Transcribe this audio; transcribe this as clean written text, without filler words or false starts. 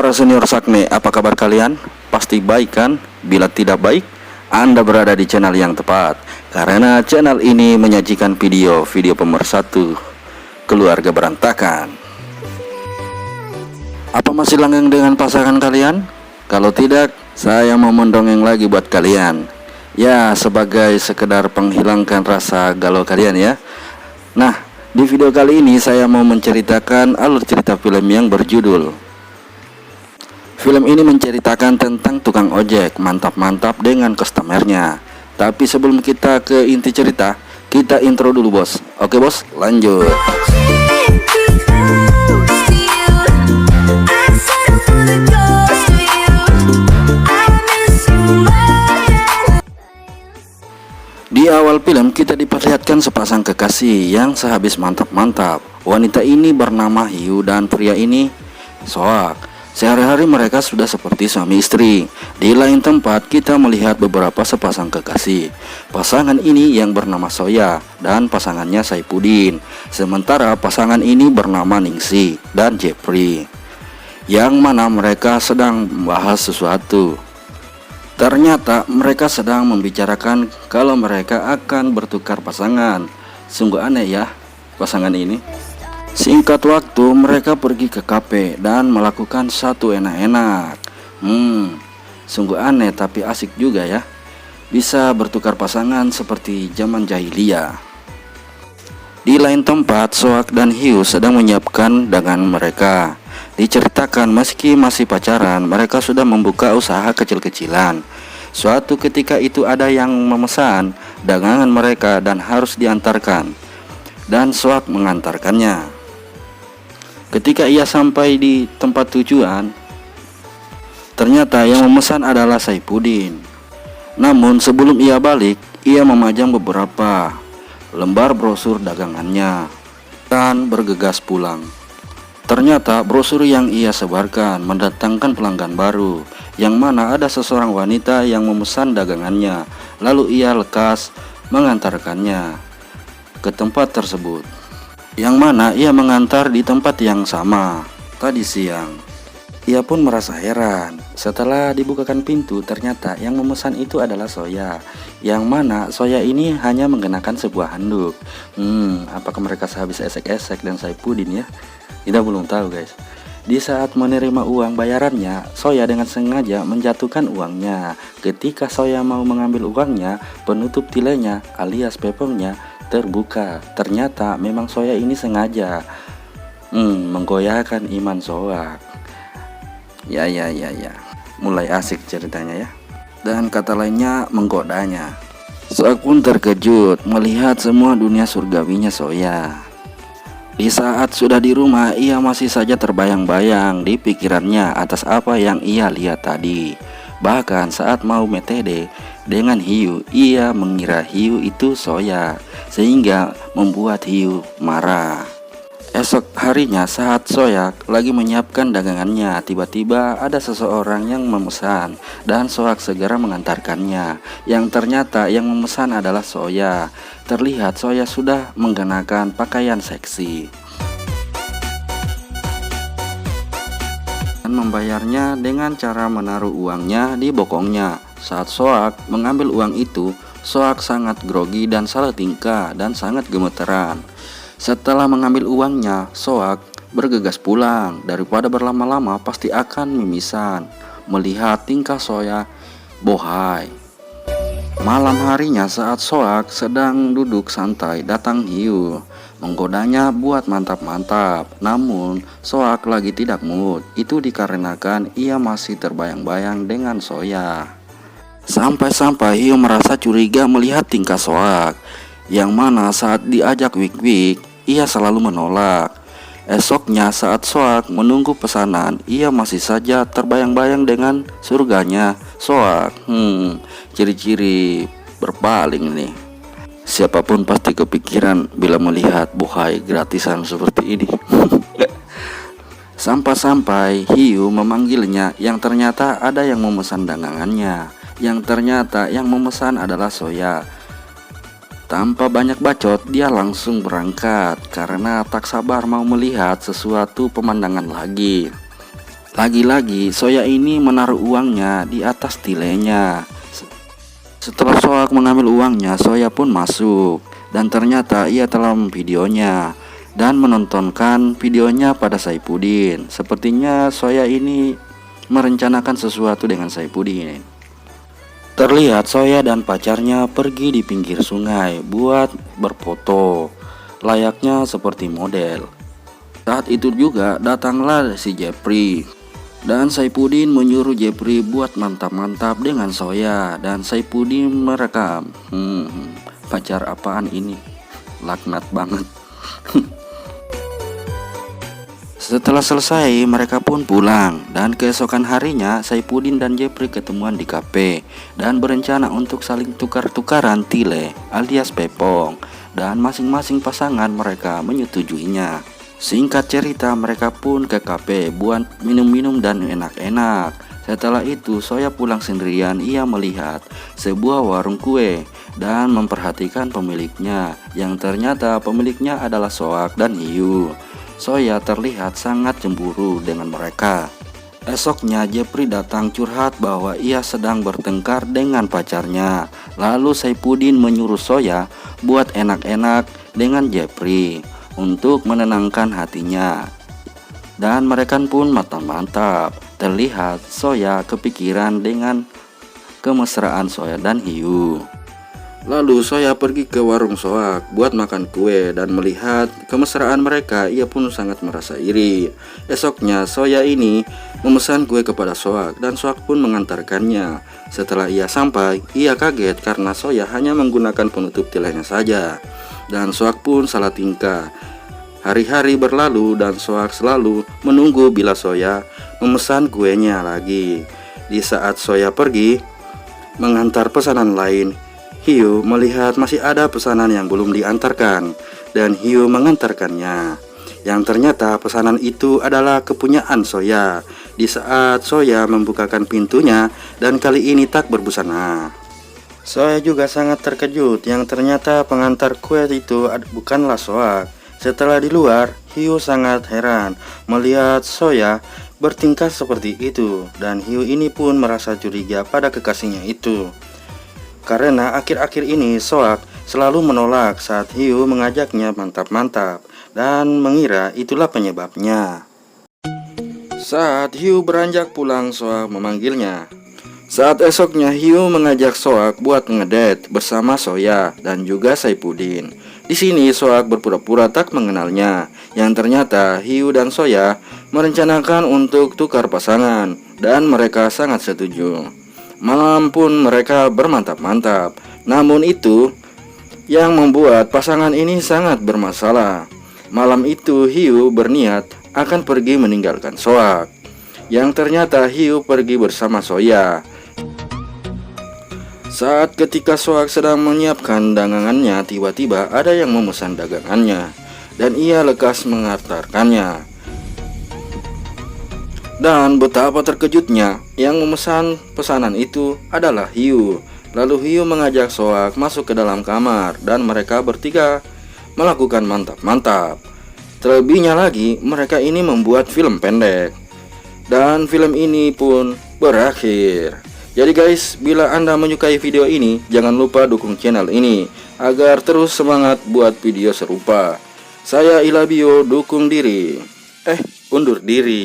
Para senior Sakne, apa kabar kalian? Pasti baik kan? Bila tidak baik, Anda berada di channel yang tepat. Karena channel ini menyajikan video-video pemersatu keluarga berantakan. Apa masih langgeng dengan pasangan kalian? Kalau tidak, saya mau mendongeng lagi buat kalian. Ya, sebagai sekedar penghilangkan rasa galau kalian ya. Nah, di video kali ini saya mau menceritakan alur cerita film yang berjudul. Film ini menceritakan tentang tukang ojek mantap-mantap dengan customernya. Tapi sebelum kita ke inti cerita, kita intro dulu bos. Oke bos, lanjut. Di awal film kita diperlihatkan sepasang kekasih yang sehabis mantap-mantap. Wanita ini bernama Hiu dan pria ini Soak. Sehari-hari mereka sudah seperti suami istri. Di lain tempat kita melihat beberapa sepasang kekasih. Pasangan ini yang bernama Soya dan pasangannya Saipudin. Sementara pasangan ini bernama Ningsi dan Jeffrey, yang mana mereka sedang membahas sesuatu. Ternyata mereka sedang membicarakan kalau mereka akan bertukar pasangan. Sungguh aneh ya pasangan ini. Singkat waktu mereka pergi ke kafe dan melakukan satu enak-enak. Sungguh aneh tapi asik juga ya. Bisa bertukar pasangan seperti zaman jahiliyah. Di lain tempat Soak dan Hiu sedang menyiapkan dagangan mereka. Diceritakan meski masih pacaran, mereka sudah membuka usaha kecil-kecilan. Suatu ketika itu ada yang memesan dagangan mereka dan harus diantarkan. Dan Soak mengantarkannya. Ketika ia sampai di tempat tujuan, ternyata yang memesan adalah Saipudin. Namun sebelum ia balik, ia memajang beberapa lembar brosur dagangannya dan bergegas pulang. Ternyata brosur yang ia sebarkan mendatangkan pelanggan baru, yang mana ada seseorang wanita yang memesan dagangannya. Lalu ia lekas mengantarkannya ke tempat tersebut, yang mana ia mengantar di tempat yang sama tadi siang. Ia pun merasa heran. Setelah dibukakan pintu, ternyata yang memesan itu adalah Soya, yang mana Soya ini hanya mengenakan sebuah handuk. Apakah mereka sehabis esek-esek dan Saipudin ya? Kita belum tahu guys. Di saat menerima uang bayarannya, Soya dengan sengaja menjatuhkan uangnya. Ketika Soya mau mengambil uangnya, penutup tilenya alias pepengnya terbuka. Ternyata memang Soya ini sengaja menggoyahkan iman Soak. Ya. Mulai asik ceritanya ya. Dan kata lainnya menggodanya. Soak pun terkejut melihat semua dunia surgawinya Soya. Di saat sudah di rumah, ia masih saja terbayang-bayang di pikirannya atas apa yang ia lihat tadi. Bahkan saat mau metode dengan Hiu, ia mengira Hiu itu Soya, sehingga membuat Hiu marah. Esok harinya saat Soya lagi menyiapkan dagangannya, tiba-tiba ada seseorang yang memesan dan Soak segera mengantarkannya. Yang ternyata yang memesan adalah Soya. Terlihat Soya sudah mengenakan pakaian seksi dan membayarnya dengan cara menaruh uangnya di bokongnya. Saat Soak mengambil uang itu, Soak sangat grogi dan salah tingkah dan sangat gemeteran. Setelah mengambil uangnya, Soak bergegas pulang. Daripada berlama-lama pasti akan mimisan melihat tingkah Soya bohai. Malam harinya saat Soak sedang duduk santai, datang Hiu menggodanya buat mantap-mantap. Namun Soak lagi tidak mood. Itu dikarenakan ia masih terbayang-bayang dengan Soya. Sampai-sampai Hiu merasa curiga melihat tingkah Soak, yang mana saat diajak wik-wik, ia selalu menolak. Esoknya saat Soak menunggu pesanan, ia masih saja terbayang-bayang dengan surganya Soak. Ciri-ciri berpaling nih. Siapapun pasti kepikiran bila melihat bohai gratisan seperti ini. Sampai-sampai Hiu memanggilnya, yang ternyata ada yang memesan dagangannya. Yang ternyata yang memesan adalah Soya. Tanpa banyak bacot, dia langsung berangkat karena tak sabar mau melihat sesuatu pemandangan lagi. Lagi-lagi Soya ini menaruh uangnya di atas tilenya. Setelah Soak mengambil uangnya, Soya pun masuk dan ternyata ia telah videonya dan menontonkan videonya pada Saifuddin. Sepertinya Soya ini merencanakan sesuatu dengan Saifuddin. Terlihat Soya dan pacarnya pergi di pinggir sungai buat berfoto, layaknya seperti model. Saat itu juga datanglah si Jepri, dan Saifuddin menyuruh Jepri buat mantap-mantap dengan Soya, dan Saifuddin merekam. Pacar apaan ini? Laknat banget. Setelah selesai, mereka pun pulang, dan keesokan harinya Saifuddin dan Jepri ketemuan di kafe dan berencana untuk saling tukar-tukaran tile alias pepong, dan masing-masing pasangan mereka menyetujuinya. Singkat cerita, mereka pun ke kafe buat minum-minum dan enak-enak. Setelah itu, Soya pulang sendirian. Ia melihat sebuah warung kue dan memperhatikan pemiliknya, yang ternyata pemiliknya adalah Soak dan Hiu. Soya terlihat sangat cemburu dengan mereka. Esoknya Jepri datang curhat bahwa ia sedang bertengkar dengan pacarnya. Lalu Saifuddin menyuruh Soya buat enak-enak dengan Jepri untuk menenangkan hatinya. Dan mereka pun mantap-mantap. Terlihat Soya kepikiran dengan kemesraan Soya dan Hiu. Lalu Soya pergi ke warung Soak buat makan kue dan melihat kemesraan mereka, ia pun sangat merasa iri. Esoknya Soya ini memesan kue kepada Soak dan Soak pun mengantarkannya. Setelah ia sampai, ia kaget karena Soya hanya menggunakan penutup tilenya saja. Dan Soak pun salah tingkah. Hari-hari berlalu dan Soak selalu menunggu bila Soya memesan kuenya lagi. Di saat Soya pergi mengantar pesanan lain, Hiu melihat masih ada pesanan yang belum diantarkan dan Hiu mengantarkannya. Yang ternyata pesanan itu adalah kepunyaan Soya. Di saat Soya membukakan pintunya dan kali ini tak berbusana. Soya juga sangat terkejut yang ternyata pengantar kue itu bukanlah Soak. Setelah di luar, Hiu sangat heran melihat Soya bertingkah seperti itu, dan Hiu ini pun merasa curiga pada kekasihnya itu. Karena akhir-akhir ini Soak selalu menolak saat Hiu mengajaknya mantap-mantap dan mengira itulah penyebabnya. Saat Hiu beranjak pulang, Soak memanggilnya. Saat esoknya Hiu mengajak Soak buat ngedate bersama Soya dan juga Saifuddin. Di sini Soak berpura-pura tak mengenalnya, yang ternyata Hiu dan Soya merencanakan untuk tukar pasangan dan mereka sangat setuju. Malam pun mereka bermantap-mantap. Namun itu yang membuat pasangan ini sangat bermasalah. Malam itu Hiu berniat akan pergi meninggalkan Soak, yang ternyata Hiu pergi bersama Soya. Saat ketika Soak sedang menyiapkan dagangannya, tiba-tiba ada yang memesan dagangannya dan ia lekas mengantarkannya. Dan betapa terkejutnya, yang memesan pesanan itu adalah Hiu. Lalu Hiu mengajak Soak masuk ke dalam kamar dan mereka bertiga melakukan mantap-mantap. Terlebihnya lagi, mereka ini membuat film pendek. Dan film ini pun berakhir. Jadi guys, bila Anda menyukai video ini, jangan lupa dukung channel ini agar terus semangat buat video serupa. Saya Ilabio, dukung diri. Undur diri.